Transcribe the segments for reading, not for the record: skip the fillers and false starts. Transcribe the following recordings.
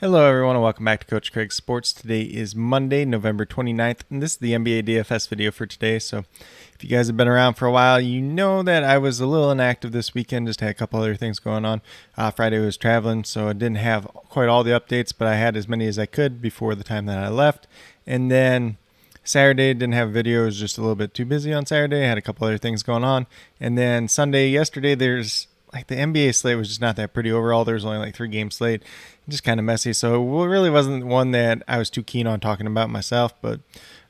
Hello everyone and welcome back to Coach Craig Sports. Today is Monday, November 29th, and this is the NBA DFS video for today. So if you guys have been around for a while, you know that I was a little inactive this weekend, just had a couple other things going on. Friday I was traveling, so I didn't have quite all the updates, but I had as many as I could before the time that I left. And then Saturday, didn't have videos, just a little bit too busy on Saturday. I had a couple other things going on. And then Sunday, yesterday, there's the NBA slate was just not that pretty overall. There was only 3 game slate, just kind of messy. So it really wasn't one that I was too keen on talking about myself. But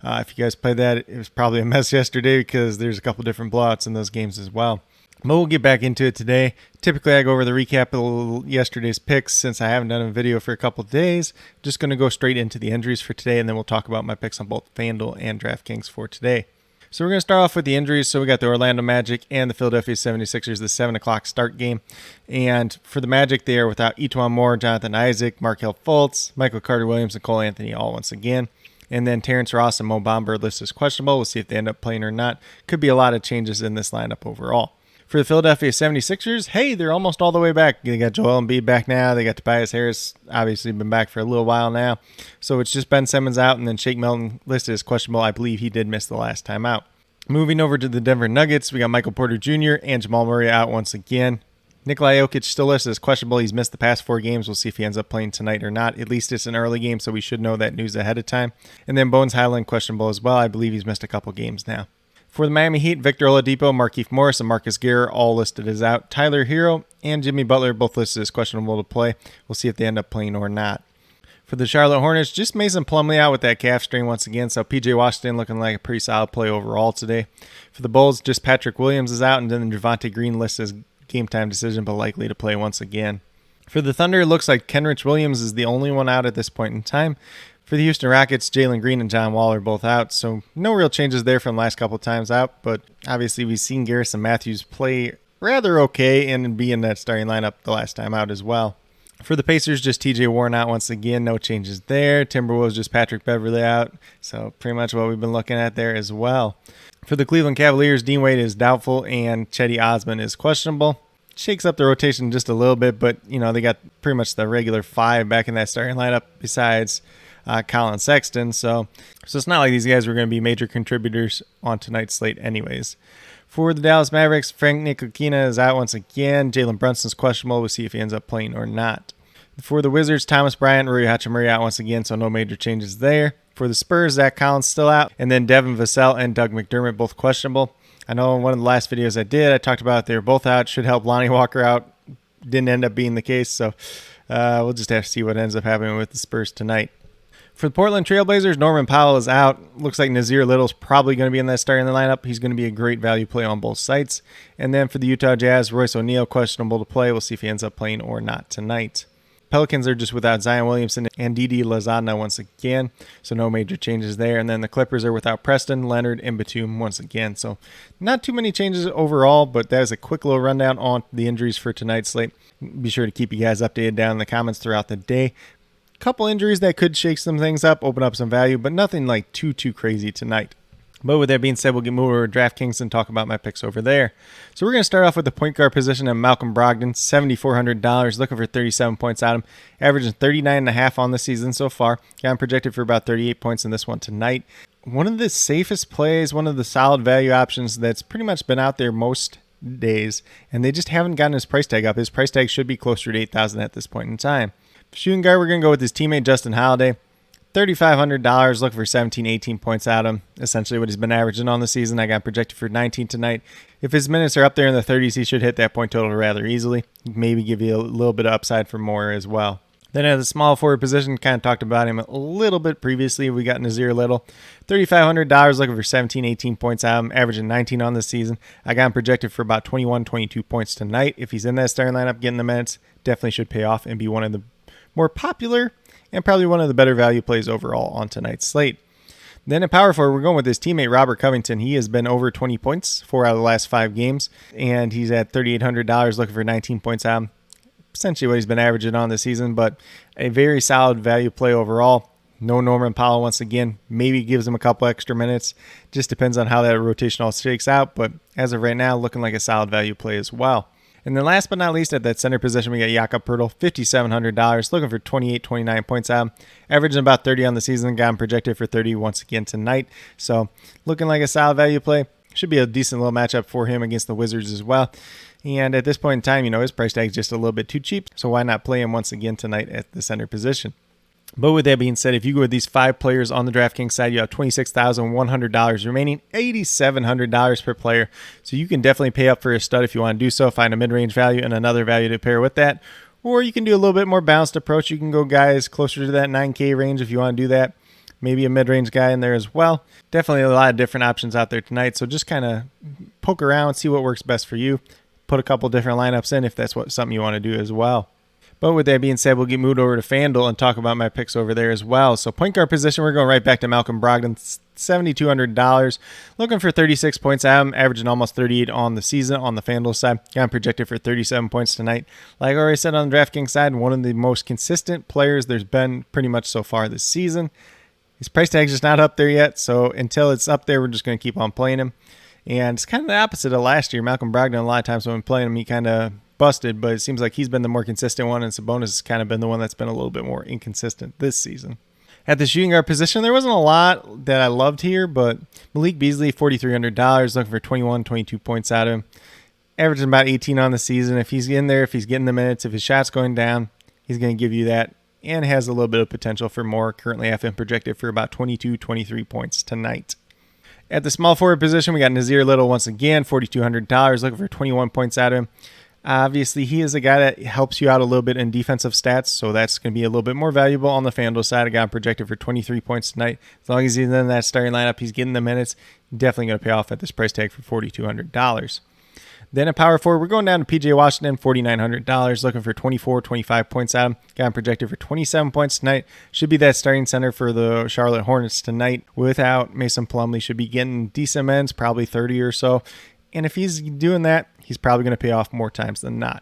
if you guys played that, it was probably a mess yesterday because there's a couple different blowouts in those games as well. But we'll get back into it today. Typically, I go over the recap of yesterday's picks since I haven't done a video for a couple of days. Just going to go straight into the injuries for today, and then we'll talk about my picks on both FanDuel and DraftKings for today. So we're going to start off with the injuries. So we got the Orlando Magic and the Philadelphia 76ers, the 7 o'clock start game. And for the Magic, they are without Etuan Moore, Jonathan Isaac, Markelle Fultz, Michael Carter-Williams, and Cole Anthony all once again. And then Terrence Ross and Mo Bamba listed as questionable. We'll see if they end up playing or not. Could be a lot of changes in this lineup overall. For the Philadelphia 76ers, hey, they're almost all the way back. They got Joel Embiid back now. They got Tobias Harris, obviously been back for a little while now. So it's just Ben Simmons out, and then Shake Milton listed as questionable. I believe he did miss the last time out. Moving over to the Denver Nuggets, we got Michael Porter Jr. and Jamal Murray out once again. Nikola Jokic still listed as questionable. He's missed the past 4 games. We'll see if he ends up playing tonight or not. At least it's an early game, so we should know that news ahead of time. And then Bones Highland questionable as well. I believe he's missed a couple games now. For the Miami Heat, Victor Oladipo, Markieff Morris, and Marcus Garrett all listed as out. Tyler Hero and Jimmy Butler both listed as questionable to play. We'll see if they end up playing or not. For the Charlotte Hornets, just Mason Plumlee out with that calf strain once again, so P.J. Washington looking like a pretty solid play overall today. For the Bulls, just Patrick Williams is out, and then Javonte Green listed as game time decision, but likely to play once again. For the Thunder, it looks like Kenrich Williams is the only one out at this point in time. For the Houston Rockets, Jalen Green and John Wall are both out, so no real changes there from the last couple of times out, but obviously we've seen Garrison Matthews play rather okay and be in that starting lineup the last time out as well. For the Pacers, just TJ Warren out once again, no changes there. Timberwolves, just Patrick Beverley out, so pretty much what we've been looking at there as well. For the Cleveland Cavaliers, Dean Wade is doubtful and Cedi Osman is questionable. Shakes up the rotation just a little bit, but they got pretty much the regular 5 back in that starting lineup besides Colin Sexton, so it's not like these guys were going to be major contributors on tonight's slate anyways. For the Dallas Mavericks, Frank Ntilikina is out once again. Jalen Brunson's questionable. We'll see if he ends up playing or not. For the Wizards, Thomas Bryant, Rui Hachimura out once again, so no major changes there. For the Spurs, Zach Collins still out, and then Devin Vassell and Doug McDermott both questionable. I know in one of the last videos I did, I talked about they were both out. Should help Lonnie Walker out. Didn't end up being the case, so we'll just have to see what ends up happening with the Spurs tonight. For the Portland Trailblazers, Norman Powell is out. Looks like Nazir Little's probably going to be in that starting lineup. He's going to be a great value play on both sites. And then for the Utah Jazz, Royce O'Neal questionable to play. We'll see if he ends up playing or not tonight. Pelicans are just without Zion Williamson and Didi Lozada once again, so no major changes there. And then the Clippers are without Preston, Leonard, and Batum once again. So not too many changes overall, but that is a quick little rundown on the injuries for tonight's slate. Be sure to keep you guys updated down in the comments throughout the day. Couple injuries that could shake some things up, open up some value, but nothing like too crazy tonight. But with that being said, we'll get moved over to DraftKings and talk about my picks over there. So we're going to start off with the point guard position of Malcolm Brogdon, $7,400, looking for 37 points out of him, averaging 39.5 on the season so far. Got him projected for about 38 points in this one tonight. One of the safest plays, one of the solid value options that's pretty much been out there most days, and they just haven't gotten his price tag up. His price tag should be closer to $8,000 at this point in time. Shooting guard, we're going to go with his teammate Justin Holiday. $3,500, looking for 17, 18 points out of him. Essentially what he's been averaging on the season. I got projected for 19 tonight. If his minutes are up there in the 30s, he should hit that point total rather easily. Maybe give you a little bit of upside for more as well. Then at the small forward position, kind of talked about him a little bit previously. We got Nazir Little. $3,500, looking for 17, 18 points out of him, averaging 19 on the season. I got him projected for about 21, 22 points tonight. If he's in that starting lineup getting the minutes, definitely should pay off and be one of the more popular and probably one of the better value plays overall on tonight's slate. Then at power forward, we're going with his teammate Robert Covington. He has been over 20 points 4 out of the last 5 games, and he's at $3,800 looking for 19 points out. Essentially what he's been averaging on this season, but a very solid value play overall. No Norman Powell once again. Maybe gives him a couple extra minutes. Just depends on how that rotation all shakes out, but as of right now, looking like a solid value play as well. And then last but not least, at that center position, we got Jakob Poeltl, $5,700, looking for 28, 29 points out. Averaging about 30 on the season, got him projected for 30 once again tonight. So looking like a solid value play. Should be a decent little matchup for him against the Wizards as well. And at this point in time, his price tag is just a little bit too cheap. So why not play him once again tonight at the center position? But with that being said, if you go with these 5 players on the DraftKings side, you have $26,100 remaining, $8,700 per player. So you can definitely pay up for a stud if you want to do so. Find a mid-range value and another value to pair with that. Or you can do a little bit more balanced approach. You can go guys closer to that 9K range if you want to do that. Maybe a mid-range guy in there as well. Definitely a lot of different options out there tonight. So just kind of poke around, see what works best for you. Put a couple different lineups in if that's something you want to do as well. But with that being said, we'll get moved over to FanDuel and talk about my picks over there as well. So point guard position, we're going right back to Malcolm Brogdon, $7,200. Looking for 36 points out, averaging almost 38 on the season on the FanDuel side. Got him projected for 37 points tonight. Like I already said on the DraftKings side, one of the most consistent players there's been pretty much so far this season. His price tag's just not up there yet, so until it's up there, we're just going to keep on playing him. And it's kind of the opposite of last year. Malcolm Brogdon, a lot of times when I'm playing him, he kind of busted, but it seems like he's been the more consistent one, and Sabonis has kind of been the one that's been a little bit more inconsistent this season. At the shooting guard position, there wasn't a lot that I loved here, but Malik Beasley, $4,300, looking for 21, 22 points out of him. Averaging about 18 on the season. If he's in there, if he's getting the minutes, if his shot's going down, he's going to give you that, and has a little bit of potential for more. Currently, I have him projected for about 22, 23 points tonight. At the small forward position, we got Nazir Little once again, $4,200, looking for 21 points out of him. Obviously, he is a guy that helps you out a little bit in defensive stats, so that's going to be a little bit more valuable on the FanDuel side. I got him projected for 23 points tonight. As long as he's in that starting lineup, he's getting the minutes, definitely going to pay off at this price tag for $4,200. Then at power forward, we're going down to P.J. Washington, $4,900, looking for 24, 25 points out of him. Got him projected for 27 points tonight. Should be that starting center for the Charlotte Hornets tonight. Without Mason Plumlee, should be getting decent minutes, probably 30 or so. And if he's doing that, he's probably going to pay off more times than not.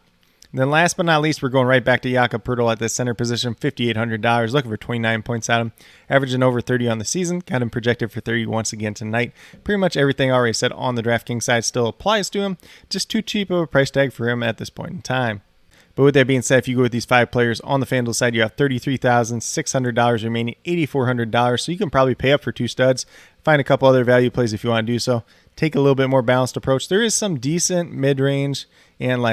And then last but not least, we're going right back to Jakob Poeltl at the center position, $5,800, looking for 29 points out of him, averaging over 30 on the season. Got him projected for 30 once again tonight. Pretty much everything I already said on the DraftKings side still applies to him. Just too cheap of a price tag for him at this point in time. But with that being said, if you go with these 5 players on the FanDuel side, you have $33,600 remaining, $8,400. So you can probably pay up for 2 studs, find a couple other value plays if you want to do so. Take a little bit more balanced approach. There is some decent mid-range and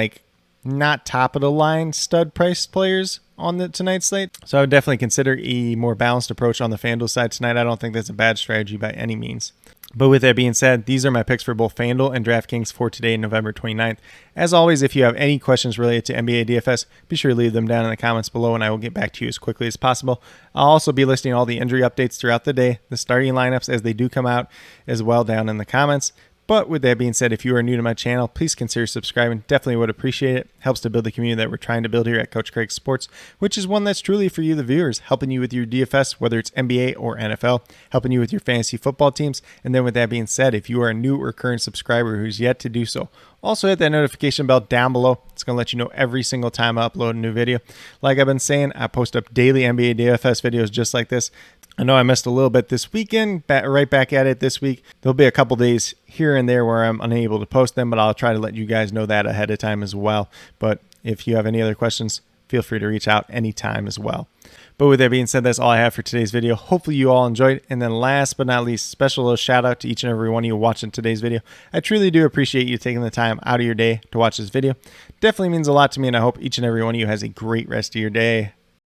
not top of the line stud price players on the tonight's slate. So I would definitely consider a more balanced approach on the FanDuel side tonight. I don't think that's a bad strategy by any means. But with that being said, these are my picks for both FanDuel and DraftKings for today, November 29th. As always, if you have any questions related to NBA DFS, be sure to leave them down in the comments below and I will get back to you as quickly as possible. I'll also be listing all the injury updates throughout the day, the starting lineups as they do come out as well down in the comments. But with that being said, if you are new to my channel, please consider subscribing. Definitely would appreciate it. Helps to build the community that we're trying to build here at Coach Craig Sports, which is one that's truly for you, the viewers, helping you with your DFS, whether it's NBA or NFL, helping you with your fantasy football teams. And then with that being said, if you are a new or current subscriber who's yet to do so, also hit that notification bell down below. It's going to let you know every single time I upload a new video. Like I've been saying, I post up daily NBA DFS videos just like this. I know I missed a little bit this weekend, right back at it this week. There'll be a couple days here and there where I'm unable to post them, but I'll try to let you guys know that ahead of time as well. But if you have any other questions, feel free to reach out anytime as well. But with that being said, that's all I have for today's video. Hopefully you all enjoyed. And then last but not least, special little shout out to each and every one of you watching today's video. I truly do appreciate you taking the time out of your day to watch this video. Definitely means a lot to me, and I hope each and every one of you has a great rest of your day.